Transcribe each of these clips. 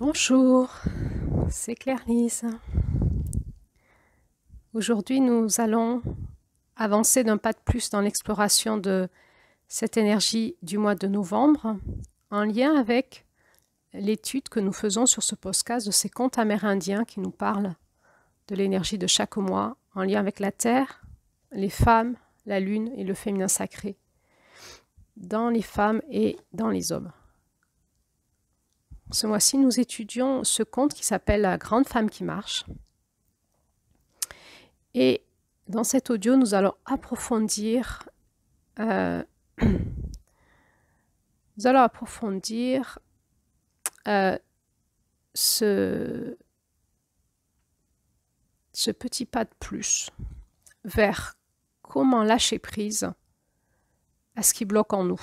Bonjour, c'est Claire-Lise. Aujourd'hui, nous allons avancer d'un pas de plus dans l'exploration de cette énergie du mois de novembre en lien avec l'étude que nous faisons sur ce podcast de ces contes amérindiens qui nous parlent de l'énergie de chaque mois en lien avec la terre, les femmes, la lune et le féminin sacré dans les femmes et dans les hommes. Ce mois-ci, nous étudions ce conte qui s'appelle La grande femme qui marche. Et dans cet audio, nous allons approfondir, ce petit pas de plus vers comment lâcher prise à ce qui bloque en nous.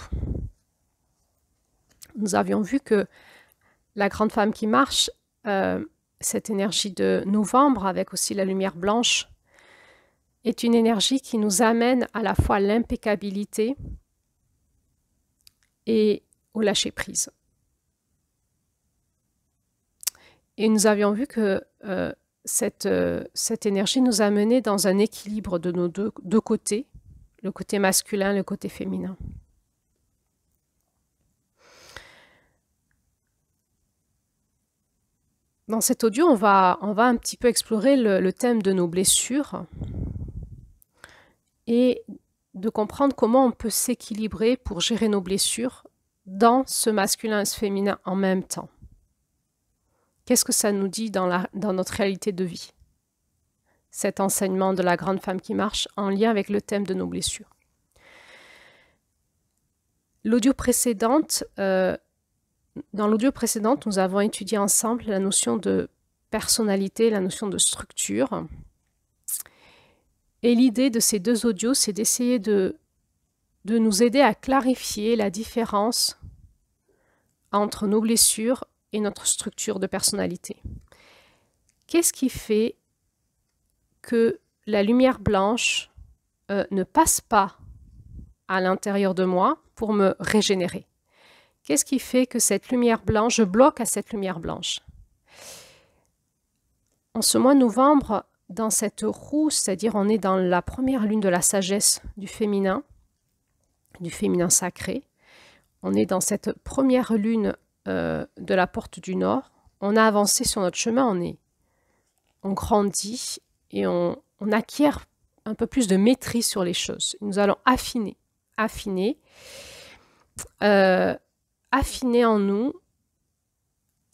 Nous avions vu que la grande femme qui marche, cette énergie de novembre avec aussi la lumière blanche, est une énergie qui nous amène à la fois à l'impeccabilité et au lâcher-prise. Et nous avions vu que cette énergie nous a menés dans un équilibre de nos deux côtés, le côté masculin, le côté féminin. Dans cet audio, on va un petit peu explorer le thème de nos blessures et de comprendre comment on peut s'équilibrer pour gérer nos blessures dans ce masculin et ce féminin en même temps. Qu'est-ce que ça nous dit dans notre réalité de vie? Cet enseignement de la grande femme qui marche en lien avec le thème de nos blessures. Dans l'audio précédent, nous avons étudié ensemble la notion de personnalité, la notion de structure. Et l'idée de ces deux audios, c'est d'essayer de nous aider à clarifier la différence entre nos blessures et notre structure de personnalité. Qu'est-ce qui fait que la lumière blanche ne passe pas à l'intérieur de moi pour me régénérer? Qu'est-ce qui fait que cette lumière blanche, je bloque à cette lumière blanche? En ce mois de novembre, dans cette roue, c'est-à-dire on est dans la première lune de la sagesse du féminin sacré, on est dans cette première lune de la porte du Nord, on a avancé sur notre chemin, on grandit et on acquiert un peu plus de maîtrise sur les choses. Nous allons affiner en nous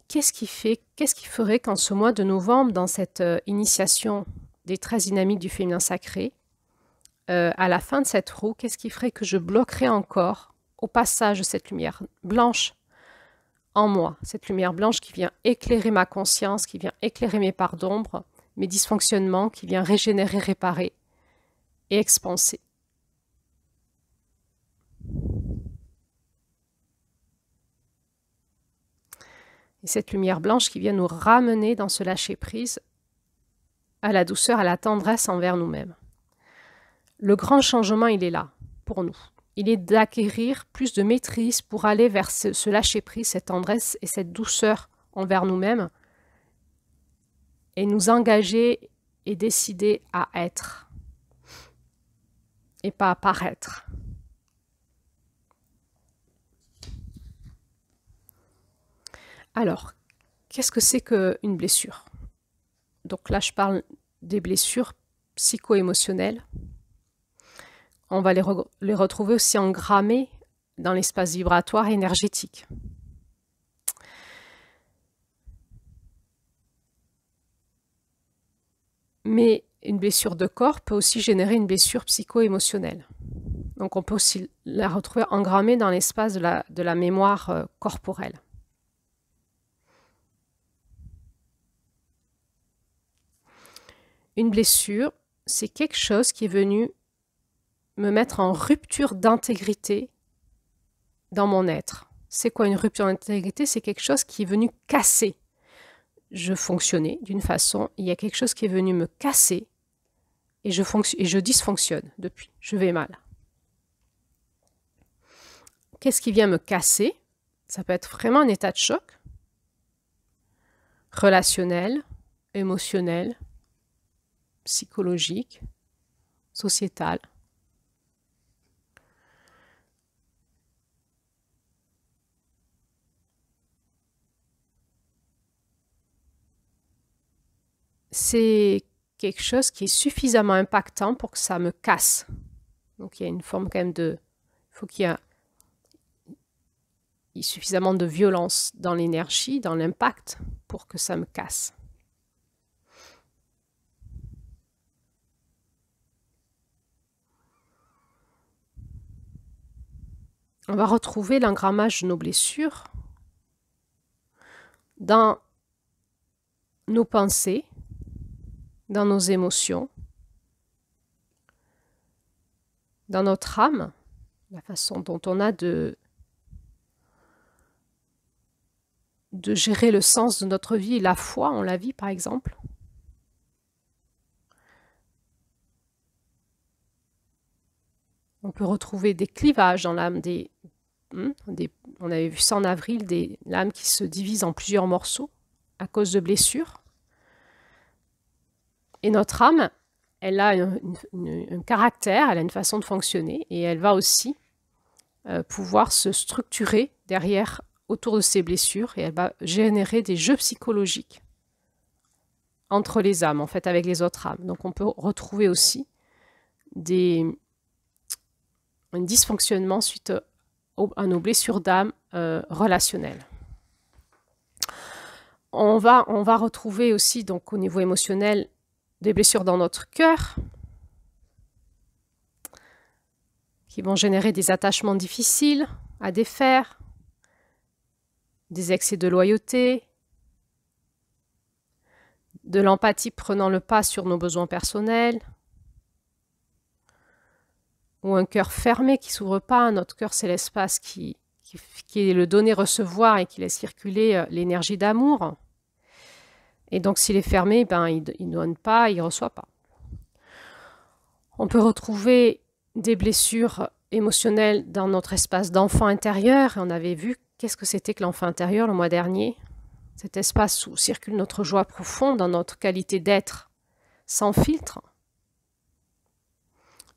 qu'est-ce qui ferait qu'en ce mois de novembre, dans cette initiation des 13 dynamiques du féminin sacré, à la fin de cette roue, qu'est-ce qui ferait que je bloquerais encore au passage de cette lumière blanche en moi, cette lumière blanche qui vient éclairer ma conscience, qui vient éclairer mes parts d'ombre, mes dysfonctionnements, qui vient régénérer, réparer et expanser. Et cette lumière blanche qui vient nous ramener dans ce lâcher-prise à la douceur, à la tendresse envers nous-mêmes. Le grand changement, il est là, pour nous. Il est d'acquérir plus de maîtrise pour aller vers ce lâcher-prise, cette tendresse et cette douceur envers nous-mêmes et nous engager et décider à être et pas à paraître. Alors, qu'est-ce que c'est qu'une blessure? Donc là, je parle des blessures psycho-émotionnelles. On va les retrouver aussi engrammées dans l'espace vibratoire et énergétique. Mais une blessure de corps peut aussi générer une blessure psycho-émotionnelle. Donc on peut aussi la retrouver engrammée dans l'espace de la mémoire corporelle. Une blessure, c'est quelque chose qui est venu me mettre en rupture d'intégrité dans mon être. C'est quoi une rupture d'intégrité? C'est quelque chose qui est venu casser. Je fonctionnais d'une façon, il y a quelque chose qui est venu me casser et je dysfonctionne depuis, je vais mal. Qu'est-ce qui vient me casser? Ça peut être vraiment un état de choc. relationnelles, émotionnelles, psychologiques, sociétales. C'est quelque chose qui est suffisamment impactant pour que ça me casse. Donc il y a une forme quand même de... Il faut qu'il y ait suffisamment de violence dans l'énergie, dans l'impact, pour que ça me casse. On va retrouver l'engrammage de nos blessures dans nos pensées, dans nos émotions, dans notre âme, la façon dont on a de gérer le sens de notre vie, la foi en la vie par exemple. On peut retrouver des clivages dans l'âme, on avait vu ça en avril, l'âme qui se divise en plusieurs morceaux à cause de blessures. Et notre âme, elle a un caractère, elle a une façon de fonctionner et elle va aussi pouvoir se structurer derrière, autour de ces blessures, et elle va générer des jeux psychologiques entre les âmes, en fait, avec les autres âmes. Donc on peut retrouver aussi un dysfonctionnement suite à nos blessures d'âme relationnelles. On va retrouver aussi, donc, au niveau émotionnel, des blessures dans notre cœur qui vont générer des attachements difficiles à défaire, des excès de loyauté, de l'empathie prenant le pas sur nos besoins personnels, ou un cœur fermé qui ne s'ouvre pas. Notre cœur, c'est l'espace qui est le donner-recevoir et qui laisse circuler l'énergie d'amour. Et donc, s'il est fermé, il ne donne pas, il ne reçoit pas. On peut retrouver des blessures émotionnelles dans notre espace d'enfant intérieur. On avait vu qu'est-ce que c'était que l'enfant intérieur le mois dernier. Cet espace où circule notre joie profonde, dans notre qualité d'être sans filtre.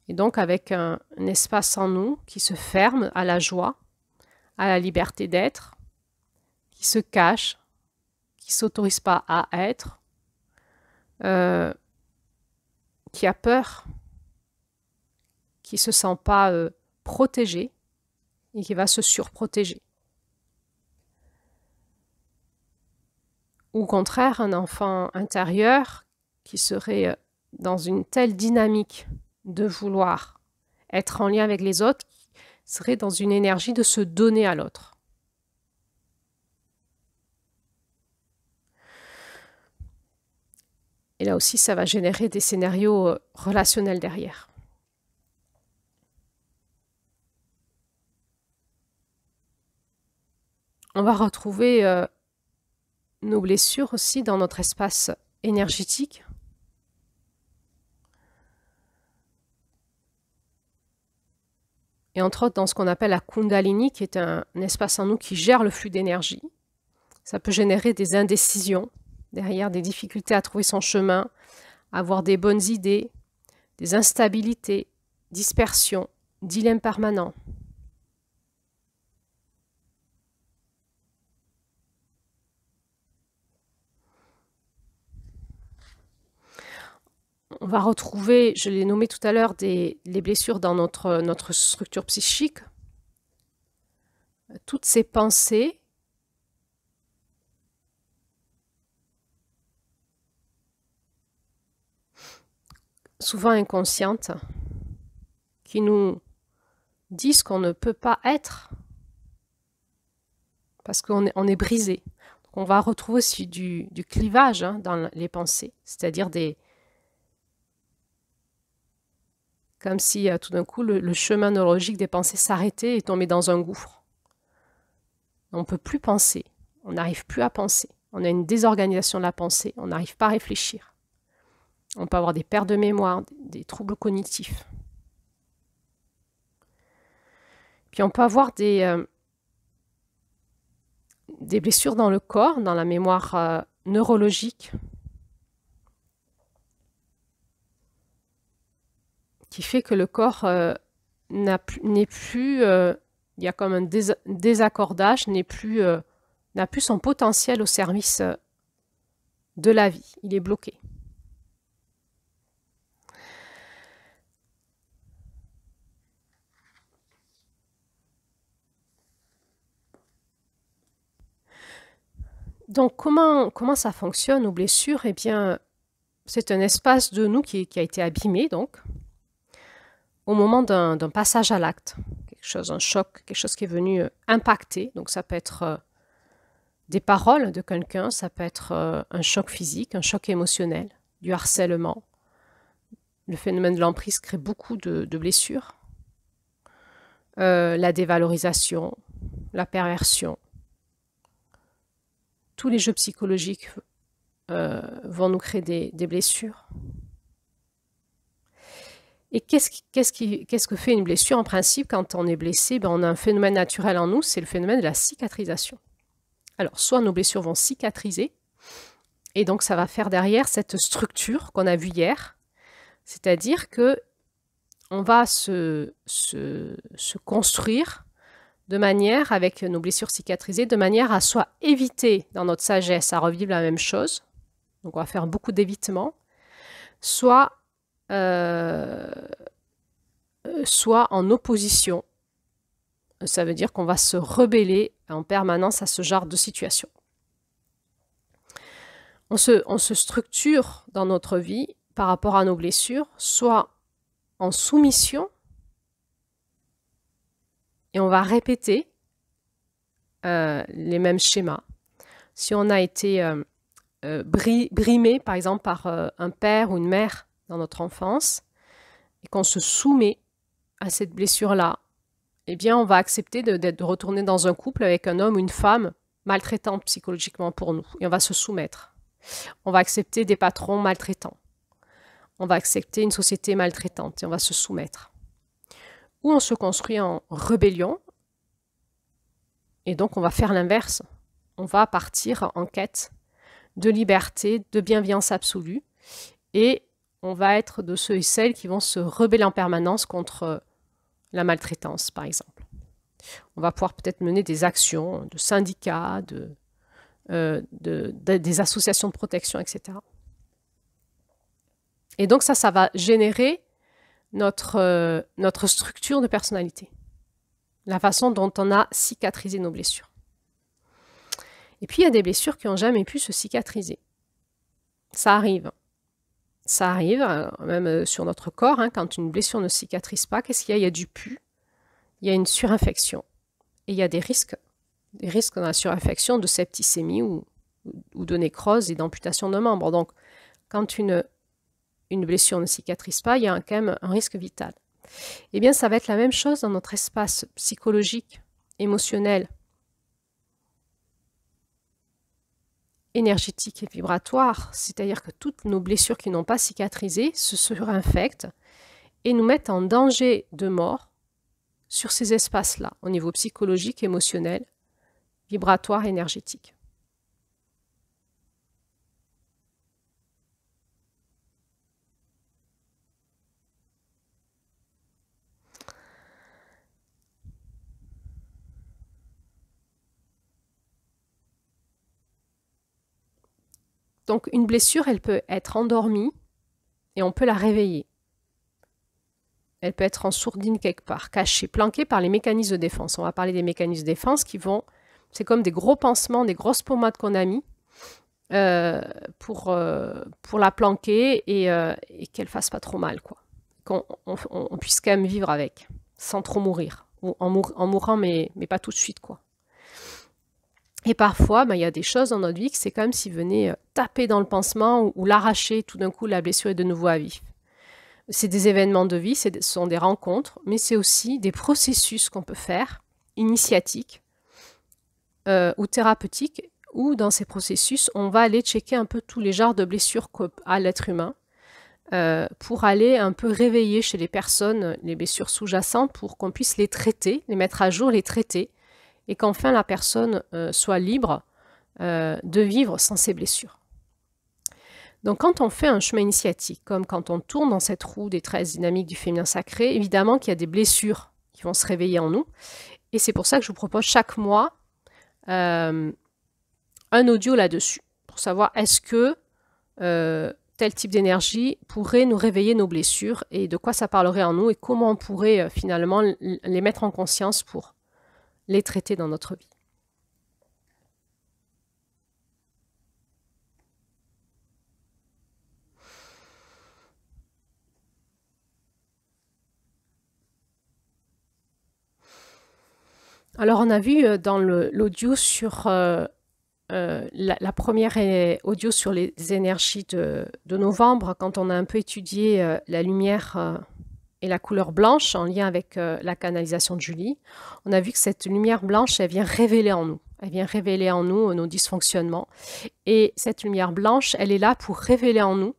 Et donc avec un espace en nous qui se ferme à la joie, à la liberté d'être, qui se cache, qui ne s'autorise pas à être, qui a peur, qui ne se sent pas protégé et qui va se surprotéger. Ou au contraire, un enfant intérieur qui serait dans une telle dynamique de vouloir être en lien avec les autres, serait dans une énergie de se donner à l'autre. Et là aussi, ça va générer des scénarios relationnels derrière. On va retrouver nos blessures aussi dans notre espace énergétique. Et entre autres dans ce qu'on appelle la Kundalini, qui est un espace en nous qui gère le flux d'énergie. Ça peut générer des indécisions, derrière des difficultés à trouver son chemin, avoir des bonnes idées, des instabilités, dispersion, dilemme permanent. On va retrouver, je l'ai nommé tout à l'heure, les blessures dans notre structure psychique. Toutes ces pensées souvent inconscientes qui nous disent qu'on ne peut pas être parce qu'on est brisé. Donc on va retrouver aussi du clivage dans les pensées, c'est-à-dire comme si tout d'un coup le chemin neurologique des pensées s'arrêtait et tombait dans un gouffre. On ne peut plus penser, on n'arrive plus à penser. On a une désorganisation de la pensée, on n'arrive pas à réfléchir. On peut avoir des pertes de mémoire, des troubles cognitifs. Puis on peut avoir des blessures dans le corps, dans la mémoire neurologique qui fait que le corps n'est plus, il y a comme un désaccordage, n'a plus son potentiel au service de la vie. Il est bloqué. Donc, comment ça fonctionne, nos blessures? Eh bien, c'est un espace de nous qui a été abîmé, donc, au moment d'un passage à l'acte. Un choc, quelque chose qui est venu impacter. Donc, ça peut être des paroles de quelqu'un, ça peut être un choc physique, un choc émotionnel, du harcèlement. Le phénomène de l'emprise crée beaucoup de blessures. La dévalorisation, la perversion. Tous les jeux psychologiques vont nous créer des blessures. Et qu'est-ce que fait une blessure? En principe, quand on est blessé, on a un phénomène naturel en nous, c'est le phénomène de la cicatrisation. Alors, soit nos blessures vont cicatriser, et donc ça va faire derrière cette structure qu'on a vue hier, c'est-à-dire que on va se construire de manière, avec nos blessures cicatrisées, de manière à soit éviter dans notre sagesse à revivre la même chose, donc on va faire beaucoup d'évitement, soit en opposition. Ça veut dire qu'on va se rebeller en permanence à ce genre de situation. On se structure dans notre vie par rapport à nos blessures, soit en soumission, et on va répéter les mêmes schémas. Si on a été brimé, par exemple, par un père ou une mère dans notre enfance, et qu'on se soumet à cette blessure-là, eh bien, on va accepter de retourner dans un couple avec un homme ou une femme maltraitant psychologiquement pour nous, et on va se soumettre. On va accepter des patrons maltraitants. On va accepter une société maltraitante, et on va se soumettre. Ou on se construit en rébellion, et donc on va faire l'inverse. On va partir en quête de liberté, de bienveillance absolue, et on va être de ceux et celles qui vont se rebeller en permanence contre la maltraitance, par exemple. On va pouvoir peut-être mener des actions de syndicats, des associations de protection, etc. Et donc ça va générer notre structure de personnalité, la façon dont on a cicatrisé nos blessures. Et puis il y a des blessures qui n'ont jamais pu se cicatriser. Ça arrive. Ça arrive, même sur notre corps, quand une blessure ne cicatrise pas, qu'est-ce qu'il y a? Il y a du pus, il y a une surinfection. Et il y a des risques dans la surinfection de septicémie ou de nécrose et d'amputation de membres. Donc, quand une blessure ne cicatrise pas, il y a quand même un risque vital. Eh bien, ça va être la même chose dans notre espace psychologique, émotionnel, énergétique et vibratoire, c'est-à-dire que toutes nos blessures qui n'ont pas cicatrisé se surinfectent et nous mettent en danger de mort sur ces espaces-là, au niveau psychologique, émotionnel, vibratoire, énergétique. Donc une blessure, elle peut être endormie et on peut la réveiller. Elle peut être en sourdine quelque part, cachée, planquée par les mécanismes de défense. On va parler des mécanismes de défense qui vont... C'est comme des gros pansements, des grosses pommades qu'on a mis pour la planquer et qu'elle fasse pas trop mal, quoi. Qu'on puisse quand même vivre avec, sans trop mourir. Ou en mourant, mais pas tout de suite, quoi. Et parfois, il y a des choses dans notre vie que c'est comme s'ils venaient taper dans le pansement ou l'arracher. Tout d'un coup, la blessure est de nouveau à vif. C'est des événements de vie, ce sont des rencontres, mais c'est aussi des processus qu'on peut faire, initiatiques ou thérapeutiques, où dans ces processus, on va aller checker un peu tous les genres de blessures qu'a l'être humain pour aller un peu réveiller chez les personnes les blessures sous-jacentes pour qu'on puisse les traiter, les mettre à jour, les traiter, et qu'enfin la personne soit libre de vivre sans ces blessures. Donc quand on fait un chemin initiatique, comme quand on tourne dans cette roue des 13 dynamiques du féminin sacré, évidemment qu'il y a des blessures qui vont se réveiller en nous. Et c'est pour ça que je vous propose chaque mois un audio là-dessus, pour savoir est-ce que tel type d'énergie pourrait nous réveiller nos blessures et de quoi ça parlerait en nous et comment on pourrait finalement les mettre en conscience pour les traiter dans notre vie. Alors on a vu dans l'audio sur la première audio sur les énergies de novembre, quand on a un peu étudié la lumière et la couleur blanche en lien avec la canalisation de Julie, on a vu que cette lumière blanche, elle vient révéler en nous. Elle vient révéler en nous nos dysfonctionnements. Et cette lumière blanche, elle est là pour révéler en nous,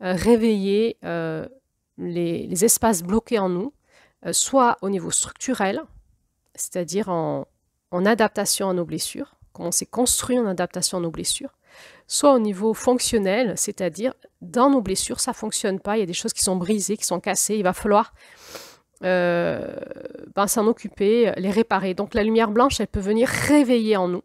réveiller les espaces bloqués en nous, soit au niveau structurel, c'est-à-dire en adaptation à nos blessures, comment on s'est construit en adaptation à nos blessures, soit au niveau fonctionnel, c'est-à-dire dans nos blessures, ça ne fonctionne pas, il y a des choses qui sont brisées, qui sont cassées, il va falloir s'en occuper, les réparer. Donc la lumière blanche, elle peut venir réveiller en nous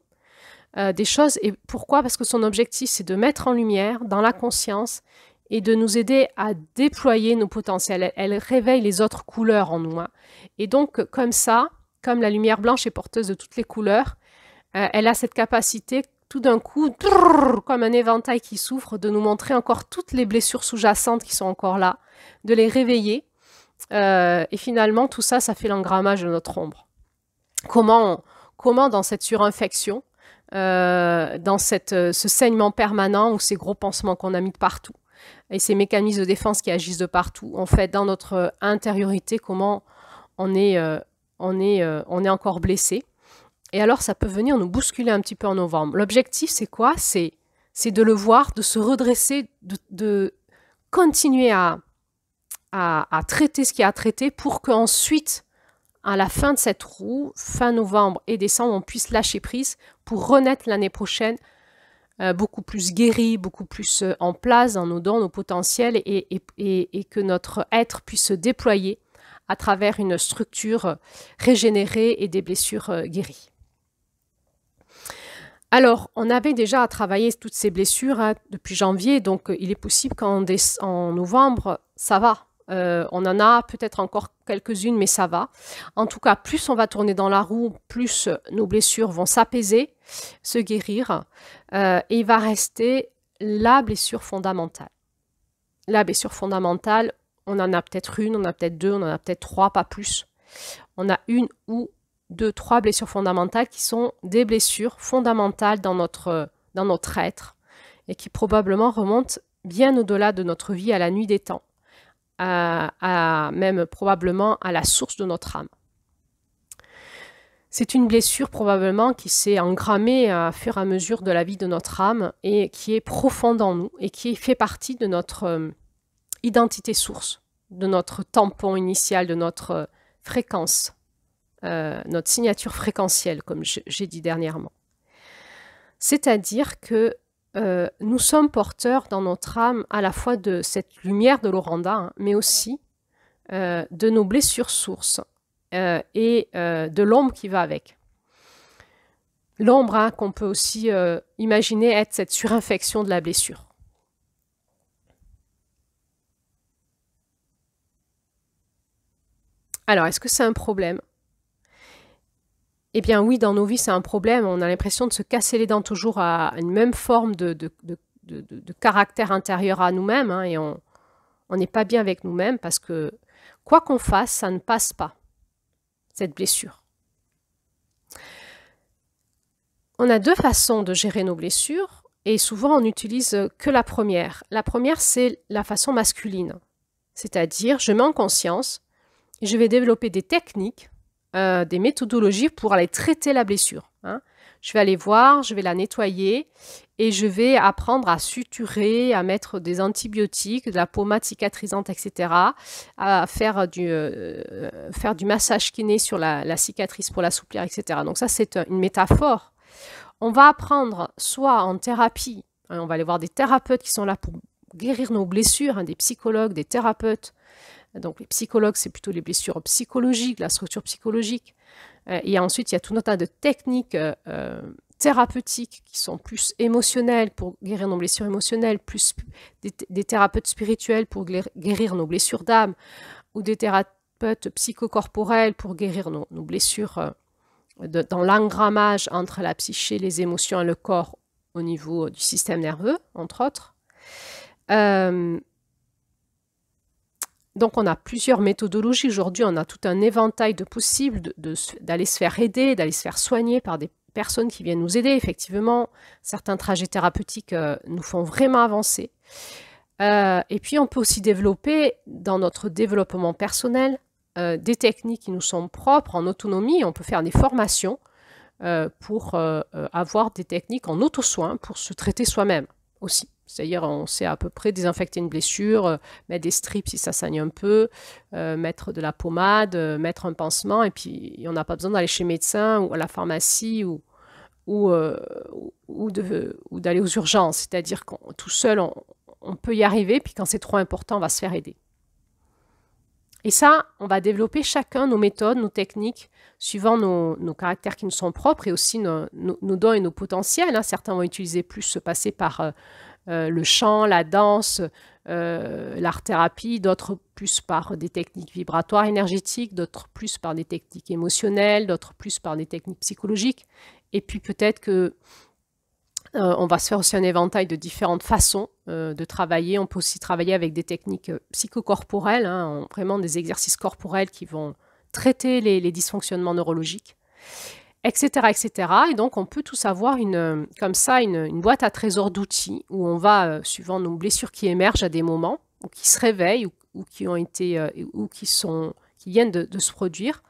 des choses. Et pourquoi? Parce que son objectif, c'est de mettre en lumière, dans la conscience, et de nous aider à déployer nos potentiels. Elle réveille les autres couleurs en nous. Hein. Et donc, comme ça, comme la lumière blanche est porteuse de toutes les couleurs, elle a cette capacité, tout d'un coup, comme un éventail qui s'ouvre, de nous montrer encore toutes les blessures sous-jacentes qui sont encore là, de les réveiller. Et finalement, tout ça, ça fait l'engrammage de notre ombre. Comment dans cette surinfection, dans ce saignement permanent ou ces gros pansements qu'on a mis de partout, et ces mécanismes de défense qui agissent de partout, en fait, dans notre intériorité, comment on est encore blessé. Et alors, ça peut venir nous bousculer un petit peu en novembre. L'objectif, c'est quoi? C'est de le voir, de se redresser, de continuer à traiter ce qu'il y a à traiter pour qu'ensuite, à la fin de cette roue, fin novembre et décembre, on puisse lâcher prise pour renaître l'année prochaine beaucoup plus guéri, beaucoup plus en place dans nos dons, nos potentiels et que notre être puisse se déployer à travers une structure régénérée et des blessures guéries. Alors, on avait déjà à travailler toutes ces blessures depuis janvier, donc il est possible qu'en novembre, ça va. On en a peut-être encore quelques-unes, mais ça va. En tout cas, plus on va tourner dans la roue, plus nos blessures vont s'apaiser, se guérir, et il va rester la blessure fondamentale. La blessure fondamentale, on en a peut-être une, on en a peut-être deux, on en a peut-être trois, pas plus. On a une ou deux, trois blessures fondamentales qui sont des blessures fondamentales dans notre être et qui probablement remontent bien au-delà de notre vie à la nuit des temps. Même probablement à la source de notre âme. C'est une blessure probablement qui s'est engrammée à fur et à mesure de la vie de notre âme et qui est profonde en nous et qui fait partie de notre identité source, de notre tampon initial, de notre fréquence, notre signature fréquentielle, comme j'ai dit dernièrement. C'est-à-dire que nous sommes porteurs dans notre âme à la fois de cette lumière de l'Oranda, hein, mais aussi de nos blessures sources et de l'ombre qui va avec. L'ombre, hein, qu'on peut aussi imaginer être cette surinfection de la blessure. Alors, est-ce que c'est un problème? Eh bien oui, dans nos vies, c'est un problème. On a l'impression de se casser les dents toujours à une même forme de caractère intérieur à nous-mêmes, hein, et on n'est pas bien avec nous-mêmes parce que quoi qu'on fasse, ça ne passe pas, cette blessure. On a deux façons de gérer nos blessures et souvent on n'utilise que la première. La première, c'est la façon masculine, c'est-à-dire je mets en conscience et je vais développer des techniques, des méthodologies pour aller traiter la blessure. Hein. Je vais aller voir, je vais la nettoyer et je vais apprendre à suturer, à mettre des antibiotiques, de la pommade cicatrisante, etc., à faire du massage kiné sur la cicatrice pour l'assouplir, etc. Donc ça, c'est une métaphore. On va apprendre soit en thérapie, on va aller voir des thérapeutes qui sont là pour guérir nos blessures, des psychologues, des thérapeutes. Donc les psychologues, c'est plutôt les blessures psychologiques, la structure psychologique. Et ensuite, il y a tout un tas de techniques thérapeutiques qui sont plus émotionnelles pour guérir nos blessures émotionnelles, plus des thérapeutes spirituels pour guérir nos blessures d'âme, ou des thérapeutes psychocorporels pour guérir nos blessures dans l'engrammage entre la psyché, les émotions et le corps au niveau du système nerveux, entre autres. Donc, on a plusieurs méthodologies. Aujourd'hui, on a tout un éventail de possibles d'aller se faire aider, d'aller se faire soigner par des personnes qui viennent nous aider. Effectivement, certains trajets thérapeutiques nous font vraiment avancer. Et puis, on peut aussi développer, dans notre développement personnel, des techniques qui nous sont propres, en autonomie. On peut faire des formations pour avoir des techniques en auto-soin pour se traiter soi-même aussi. C'est-à-dire, on sait à peu près désinfecter une blessure, mettre des strips si ça saigne un peu, mettre de la pommade, mettre un pansement, et puis on n'a pas besoin d'aller chez le médecin ou à la pharmacie ou d'aller aux urgences. C'est-à-dire que tout seul, on peut y arriver, puis quand c'est trop important, on va se faire aider. Et ça, on va développer chacun nos méthodes, nos techniques, suivant nos caractères qui nous sont propres et aussi nos dons et nos potentiels. Certains vont utiliser plus se passer par le chant, la danse, l'art-thérapie, d'autres plus par des techniques vibratoires énergétiques, d'autres plus par des techniques émotionnelles, d'autres plus par des techniques psychologiques. Et puis peut-être que on va se faire aussi un éventail de différentes façons de travailler. On peut aussi travailler avec des techniques psychocorporelles, vraiment des exercices corporels qui vont traiter les dysfonctionnements neurologiques, etc., etc. Et donc, on peut tous avoir comme ça une boîte à trésor d'outils où on va, suivant nos blessures qui émergent à des moments, ou qui se réveillent, ou qui ont été, ou qui viennent de se produire,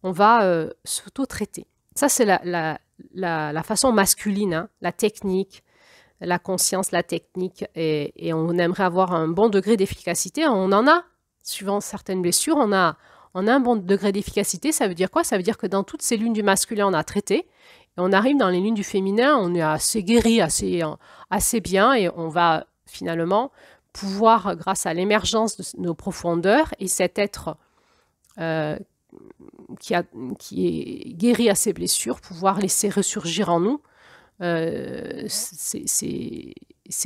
on va s'auto-traiter. Ça, c'est la façon masculine, la technique, la conscience, la technique, et on aimerait avoir un bon degré d'efficacité. On en a, suivant certaines blessures, on a un bon degré d'efficacité. Ça veut dire quoi? Ça veut dire que dans toutes ces lunes du masculin, on a traité, et on arrive dans les lunes du féminin, on est assez guéri, assez bien, et on va finalement pouvoir, grâce à l'émergence de nos profondeurs, et cet être qui est guéri à ses blessures, pouvoir laisser ressurgir en nous ces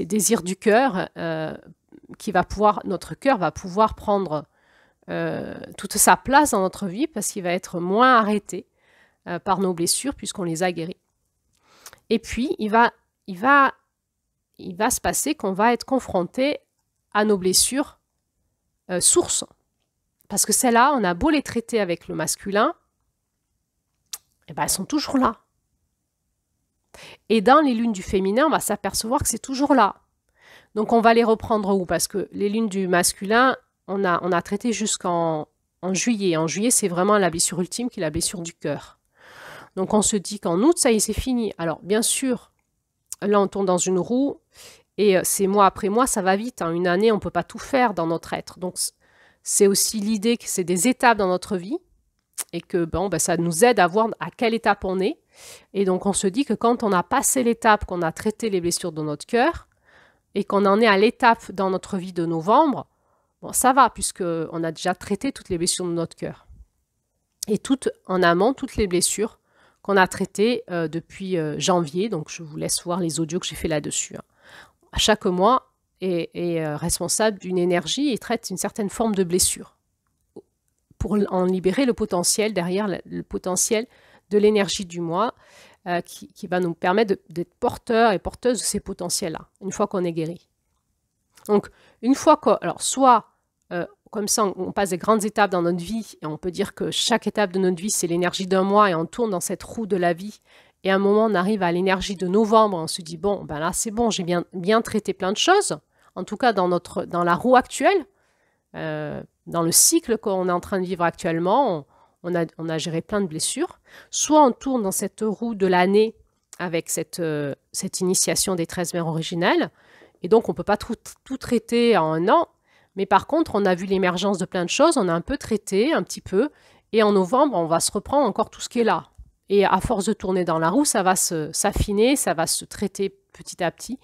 désirs du cœur, notre cœur va pouvoir prendre toute sa place dans notre vie parce qu'il va être moins arrêté par nos blessures puisqu'on les a guéries. Et puis, il va se passer qu'on va être confronté à nos blessures sources. Parce que celles-là, on a beau les traiter avec le masculin, eh ben, elles sont toujours là. Et dans les lunes du féminin, on va s'apercevoir que c'est toujours là. Donc, on va les reprendre où? Parce que les lunes du masculin, on a traité jusqu'en juillet. En juillet, c'est vraiment la blessure ultime qui est la blessure du cœur. Donc, on se dit qu'en août, ça y est, c'est fini. Alors, bien sûr, là, on tourne dans une roue et c'est mois après mois, ça va vite. Une année, on ne peut pas tout faire dans notre être. Donc, c'est aussi l'idée que c'est des étapes dans notre vie et que ça nous aide à voir à quelle étape on est. Et donc, on se dit que quand on a passé l'étape, qu'on a traité les blessures de notre cœur et qu'on en est à l'étape dans notre vie de novembre, ça va puisqu'on a déjà traité toutes les blessures de notre cœur. Et toutes en amont, toutes les blessures qu'on a traitées depuis janvier. Donc, je vous laisse voir les audios que j'ai fait là-dessus. À chaque mois, est responsable d'une énergie et traite une certaine forme de blessure pour en libérer le potentiel derrière le potentiel de l'énergie du mois qui va nous permettre d'être porteurs et porteuses de ces potentiels-là, une fois qu'on est guéri. Donc, une fois soit comme ça, on passe des grandes étapes dans notre vie et on peut dire que chaque étape de notre vie, c'est l'énergie d'un mois et on tourne dans cette roue de la vie. Et à un moment, on arrive à l'énergie de novembre, on se dit, là, c'est bon, j'ai bien traité plein de choses. En tout cas, dans la roue actuelle, dans le cycle qu'on est en train de vivre actuellement, on a géré plein de blessures. Soit on tourne dans cette roue de l'année avec cette initiation des 13 mères originelles, et donc on ne peut pas tout traiter en un an, mais par contre, on a vu l'émergence de plein de choses, on a un peu traité, un petit peu, et en novembre, on va se reprendre encore tout ce qui est là. Et à force de tourner dans la roue, ça va s'affiner, ça va se traiter petit à petit.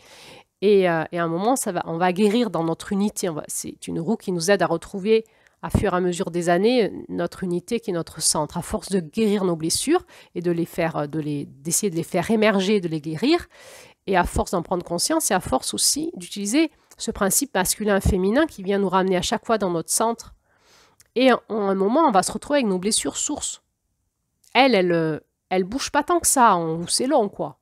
Et à un moment, on va guérir dans notre unité. C'est une roue qui nous aide à retrouver, à fur et à mesure des années, notre unité qui est notre centre. À force de guérir nos blessures et d'essayer de les faire émerger, de les guérir, et à force d'en prendre conscience, et à force aussi d'utiliser ce principe masculin-féminin qui vient nous ramener à chaque fois dans notre centre. Et à un moment, on va se retrouver avec nos blessures sources. Elle bouge pas tant que ça, c'est long, quoi.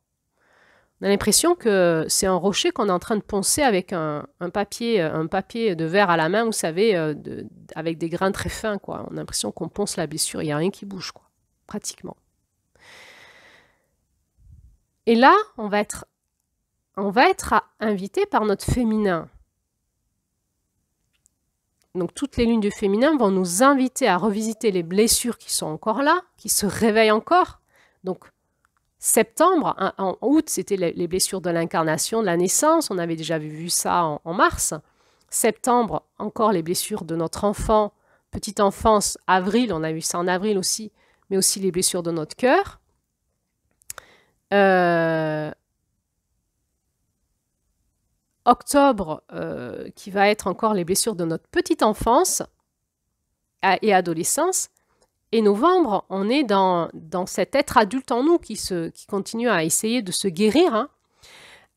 On a l'impression que c'est un rocher qu'on est en train de poncer avec un papier de verre à la main, vous savez, avec des grains très fins, quoi. On a l'impression qu'on ponce la blessure, il n'y a rien qui bouge, quoi, pratiquement. Et là, on va être invité par notre féminin. Donc toutes les lunes du féminin vont nous inviter à revisiter les blessures qui sont encore là, qui se réveillent encore. Donc septembre, en août, c'était les blessures de l'incarnation, de la naissance. On avait déjà vu ça en mars. Septembre, encore les blessures de notre enfant, petite enfance. Avril, on a vu ça en avril aussi, mais aussi les blessures de notre cœur. Octobre, qui va être encore les blessures de notre petite enfance et adolescence. Et novembre, on est dans cet être adulte en nous qui continue à essayer de se guérir.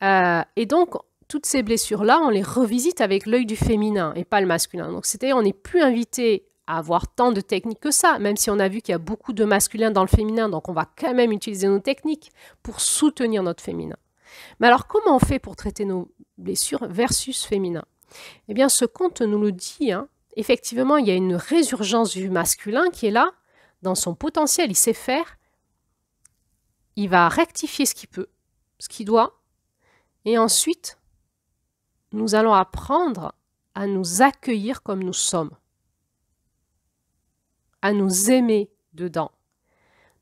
Et donc, toutes ces blessures-là, on les revisite avec l'œil du féminin et pas le masculin. Donc, c'est-à-dire on n'est plus invité à avoir tant de techniques que ça, même si on a vu qu'il y a beaucoup de masculin dans le féminin, donc on va quand même utiliser nos techniques pour soutenir notre féminin. Mais alors, comment on fait pour traiter nos blessures versus féminin? Eh bien, ce conte nous le dit. Effectivement, il y a une résurgence du masculin qui est là, dans son potentiel, il sait faire. Il va rectifier ce qu'il peut, ce qu'il doit. Et ensuite, nous allons apprendre à nous accueillir comme nous sommes, à nous aimer dedans.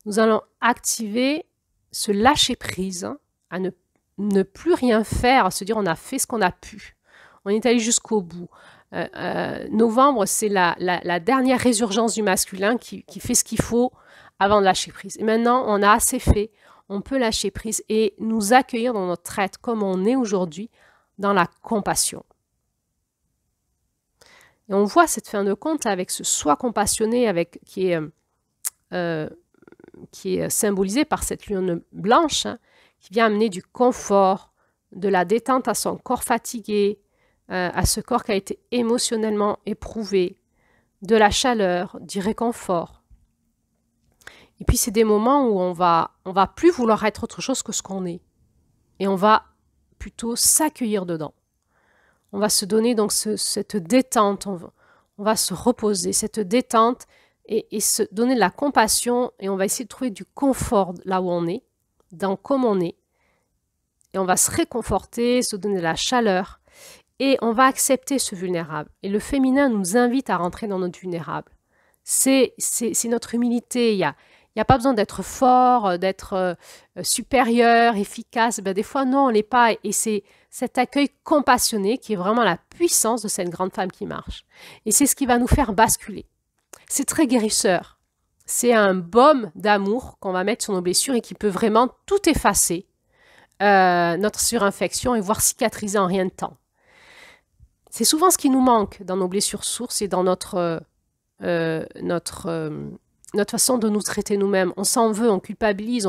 Nous allons activer ce lâcher-prise, à ne plus rien faire, à se dire on a fait ce qu'on a pu. On est allé jusqu'au bout. Novembre, c'est la dernière résurgence du masculin qui fait ce qu'il faut avant de lâcher prise. Et maintenant, on a assez fait, on peut lâcher prise et nous accueillir dans notre être comme on est aujourd'hui, dans la compassion. Et on voit cette fin de compte avec ce soi compassionné qui est symbolisé par cette lune blanche, qui vient amener du confort, de la détente à son corps fatigué, à ce corps qui a été émotionnellement éprouvé, de la chaleur, du réconfort. Et puis c'est des moments où on va plus vouloir être autre chose que ce qu'on est. Et on va plutôt s'accueillir dedans. On va se donner donc cette détente, on va se reposer, cette détente et se donner de la compassion et on va essayer de trouver du confort là où on est, dans comme on est. Et on va se réconforter, se donner de la chaleur. Et on va accepter ce vulnérable. Et le féminin nous invite à rentrer dans notre vulnérable. C'est notre humilité. Il n'y a pas besoin d'être fort, d'être supérieur, efficace. Ben, des fois, non, on ne l'est pas. Et c'est cet accueil compassionné qui est vraiment la puissance de cette grande femme qui marche. Et c'est ce qui va nous faire basculer. C'est très guérisseur. C'est un baume d'amour qu'on va mettre sur nos blessures et qui peut vraiment tout effacer, notre surinfection et voir cicatriser en rien de temps. C'est souvent ce qui nous manque dans nos blessures sources et dans notre façon de nous traiter nous-mêmes. On s'en veut, on culpabilise,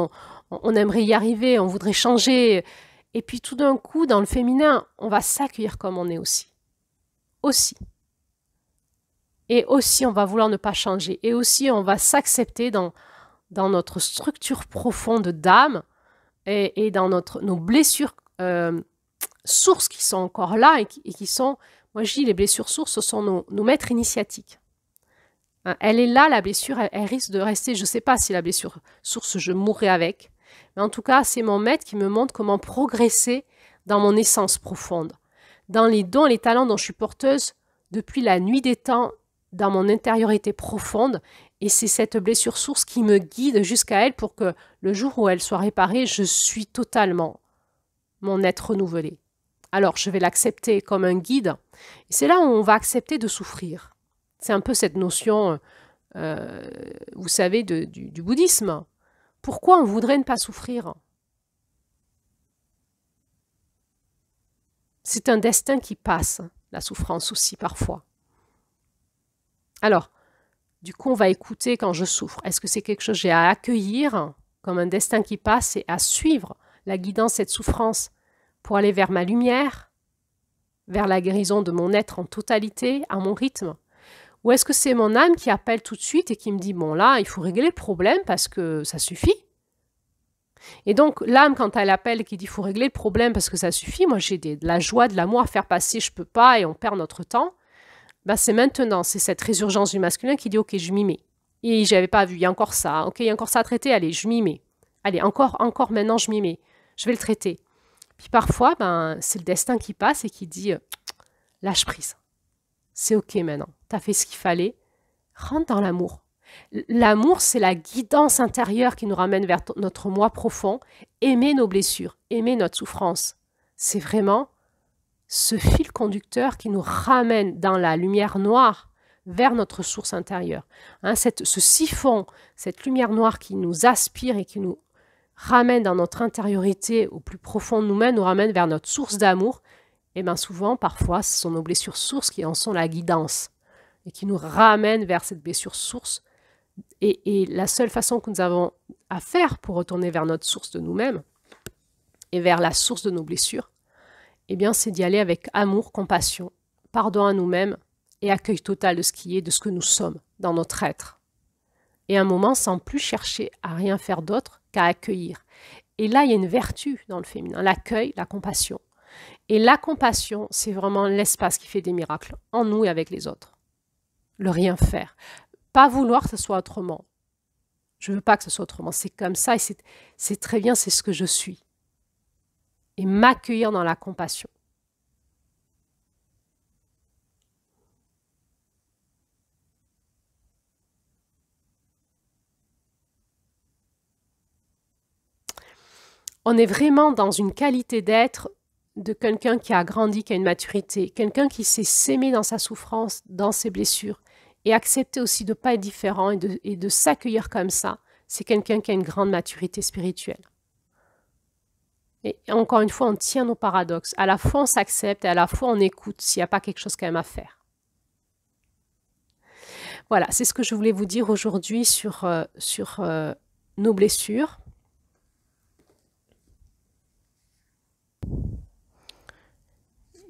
on aimerait y arriver, on voudrait changer. Et puis tout d'un coup, dans le féminin, on va s'accueillir comme on est aussi. Et aussi, on va vouloir ne pas changer. Et aussi, on va s'accepter dans notre structure profonde d'âme et dans nos blessures sources qui sont encore là et qui sont, moi je dis les blessures sources, ce sont nos maîtres initiatiques. Elle est là, la blessure, elle risque de rester, je ne sais pas si la blessure source, je mourrai avec, mais en tout cas, c'est mon maître qui me montre comment progresser dans mon essence profonde, dans les dons et les talents dont je suis porteuse depuis la nuit des temps, dans mon intériorité profonde, et c'est cette blessure source qui me guide jusqu'à elle pour que le jour où elle soit réparée, je suis totalement mon être renouvelé. Alors, je vais l'accepter comme un guide. Et c'est là où on va accepter de souffrir. C'est un peu cette notion, vous savez, du bouddhisme. Pourquoi on voudrait ne pas souffrir? C'est un destin qui passe, la souffrance aussi parfois. Alors, du coup, on va écouter quand je souffre. Est-ce que c'est quelque chose que j'ai à accueillir comme un destin qui passe et à suivre la guidance de cette souffrance pour aller vers ma lumière, vers la guérison de mon être en totalité, à mon rythme? Ou est-ce que c'est mon âme qui appelle tout de suite et qui me dit « bon là, il faut régler le problème parce que ça suffit ». Et donc l'âme, quand elle appelle et qui dit « il faut régler le problème parce que ça suffit », moi j'ai de la joie, de l'amour à faire passer, je peux pas et on perd notre temps. Ben, c'est maintenant, c'est cette résurgence du masculin qui dit « ok, je m'y mets ». Et j'avais pas vu, il y a encore ça, ok, il y a encore ça à traiter, allez, je m'y mets. Allez, encore maintenant, je m'y mets, je vais le traiter. Puis parfois, ben, c'est le destin qui passe et qui dit « lâche prise, c'est ok maintenant, tu as fait ce qu'il fallait, rentre dans l'amour ». L'amour, c'est la guidance intérieure qui nous ramène vers notre moi profond, aimer nos blessures, aimer notre souffrance. C'est vraiment ce fil conducteur qui nous ramène dans la lumière noire vers notre source intérieure. Hein, ce siphon, cette lumière noire qui nous aspire et qui nous ramène dans notre intériorité au plus profond de nous-mêmes, nous ramène vers notre source d'amour. Et bien souvent, parfois, ce sont nos blessures sources qui en sont la guidance et qui nous ramènent vers cette blessure source. Et la seule façon que nous avons à faire pour retourner vers notre source de nous-mêmes et vers la source de nos blessures, eh bien, c'est d'y aller avec amour, compassion, pardon à nous-mêmes et accueil total de ce qui est, de ce que nous sommes dans notre être. Et un moment sans plus chercher à rien faire d'autre qu'à accueillir. Et là, il y a une vertu dans le féminin, l'accueil, la compassion. Et la compassion, c'est vraiment l'espace qui fait des miracles en nous et avec les autres. Le rien faire. Pas vouloir que ce soit autrement. Je ne veux pas que ce soit autrement. C'est comme ça et c'est très bien, c'est ce que je suis. Et m'accueillir dans la compassion. On est vraiment dans une qualité d'être de quelqu'un qui a grandi, qui a une maturité, quelqu'un qui sait s'aimer dans sa souffrance, dans ses blessures, et accepter aussi de ne pas être différent et de s'accueillir comme ça. C'est quelqu'un qui a une grande maturité spirituelle. Et encore une fois, on tient nos paradoxes. À la fois, on s'accepte et à la fois, on écoute s'il n'y a pas quelque chose quand même à faire. Voilà, c'est ce que je voulais vous dire aujourd'hui sur nos blessures.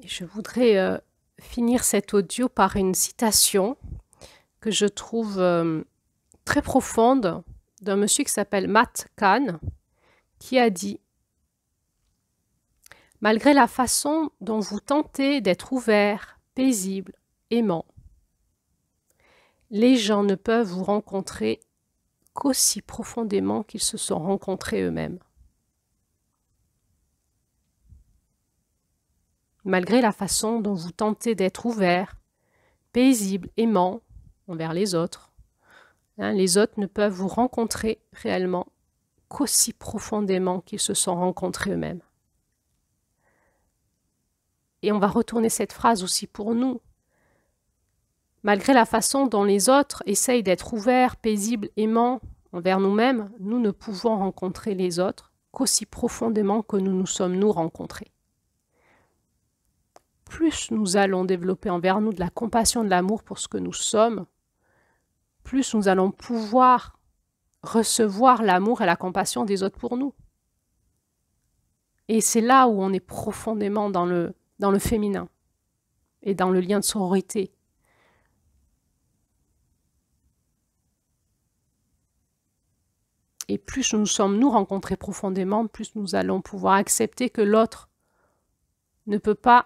Et je voudrais finir cet audio par une citation que je trouve très profonde d'un monsieur qui s'appelle Matt Kahn, qui a dit « Malgré la façon dont vous tentez d'être ouvert, paisible, aimant, les gens ne peuvent vous rencontrer qu'aussi profondément qu'ils se sont rencontrés eux-mêmes. Malgré la façon dont vous tentez d'être ouvert, paisible, aimant envers les autres, les autres ne peuvent vous rencontrer réellement qu'aussi profondément qu'ils se sont rencontrés eux-mêmes. » Et on va retourner cette phrase aussi pour nous. Malgré la façon dont les autres essayent d'être ouverts, paisibles, aimants envers nous-mêmes, nous ne pouvons rencontrer les autres qu'aussi profondément que nous nous sommes nous rencontrés. Plus nous allons développer envers nous de la compassion, de l'amour pour ce que nous sommes, plus nous allons pouvoir recevoir l'amour et la compassion des autres pour nous. Et c'est là où on est profondément dans le féminin et dans le lien de sororité. Et plus nous sommes nous rencontrés profondément, plus nous allons pouvoir accepter que l'autre ne peut pas,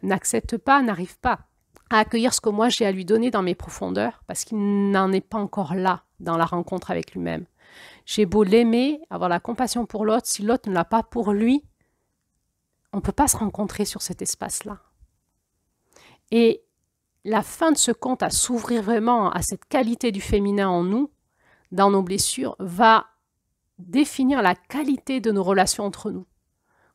n'accepte pas, n'arrive pas à accueillir ce que moi j'ai à lui donner dans mes profondeurs, parce qu'il n'en est pas encore là dans la rencontre avec lui-même. J'ai beau l'aimer, avoir la compassion pour l'autre, si l'autre ne l'a pas pour lui, on ne peut pas se rencontrer sur cet espace-là. Et la fin de ce conte à s'ouvrir vraiment à cette qualité du féminin en nous, dans nos blessures, va définir la qualité de nos relations entre nous.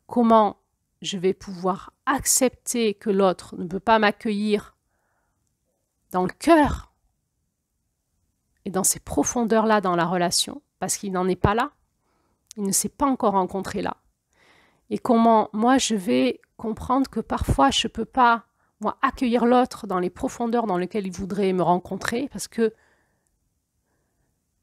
Comment je vais pouvoir accepter que l'autre ne peut pas m'accueillir dans le cœur et dans ces profondeurs-là dans la relation, parce qu'il n'en est pas là. Il ne s'est pas encore rencontré là. Et comment moi je vais comprendre que parfois je ne peux pas moi accueillir l'autre dans les profondeurs dans lesquelles il voudrait me rencontrer parce que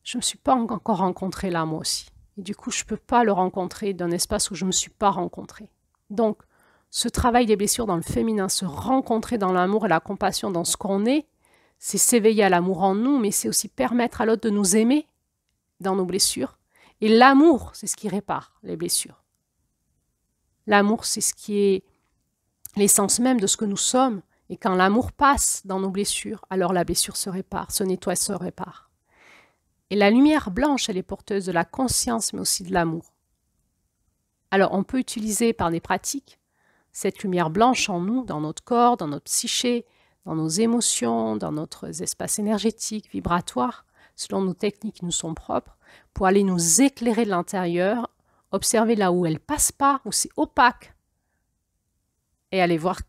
je ne me suis pas encore rencontrée là moi aussi. Et du coup je ne peux pas le rencontrer d'un espace où je ne me suis pas rencontrée. Donc ce travail des blessures dans le féminin, se rencontrer dans l'amour et la compassion dans ce qu'on est, c'est s'éveiller à l'amour en nous, mais c'est aussi permettre à l'autre de nous aimer dans nos blessures. Et l'amour, c'est ce qui répare les blessures. L'amour, c'est ce qui est l'essence même de ce que nous sommes. Et quand l'amour passe dans nos blessures, alors la blessure se répare, se nettoie, se répare. Et la lumière blanche, elle est porteuse de la conscience, mais aussi de l'amour. Alors, on peut utiliser par des pratiques cette lumière blanche en nous, dans notre corps, dans notre psyché, dans nos émotions, dans notre espace énergétique, vibratoire, selon nos techniques qui nous sont propres, pour aller nous éclairer de l'intérieur, observer là où elle ne passe pas, où c'est opaque, et aller voir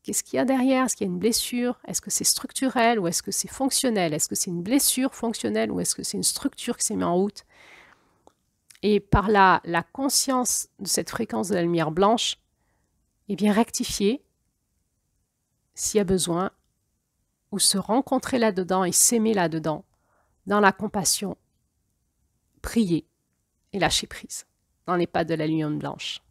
qu'est-ce qu'il y a derrière, est-ce qu'il y a une blessure, est-ce que c'est structurel ou est-ce que c'est fonctionnel, est-ce que c'est une blessure fonctionnelle ou est-ce que c'est une structure qui s'est mise en route. Et par là, la conscience de cette fréquence de la lumière blanche, et bien rectifier s'il y a besoin, ou se rencontrer là-dedans et s'aimer là-dedans, dans la compassion, prier et lâcher prise, dans les pas de la lumière blanche.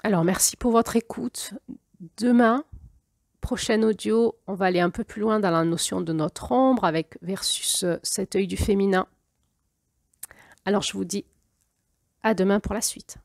Alors, merci pour votre écoute. Demain, prochain audio, on va aller un peu plus loin dans la notion de notre ombre avec versus cet œil du féminin. Alors, je vous dis à demain pour la suite.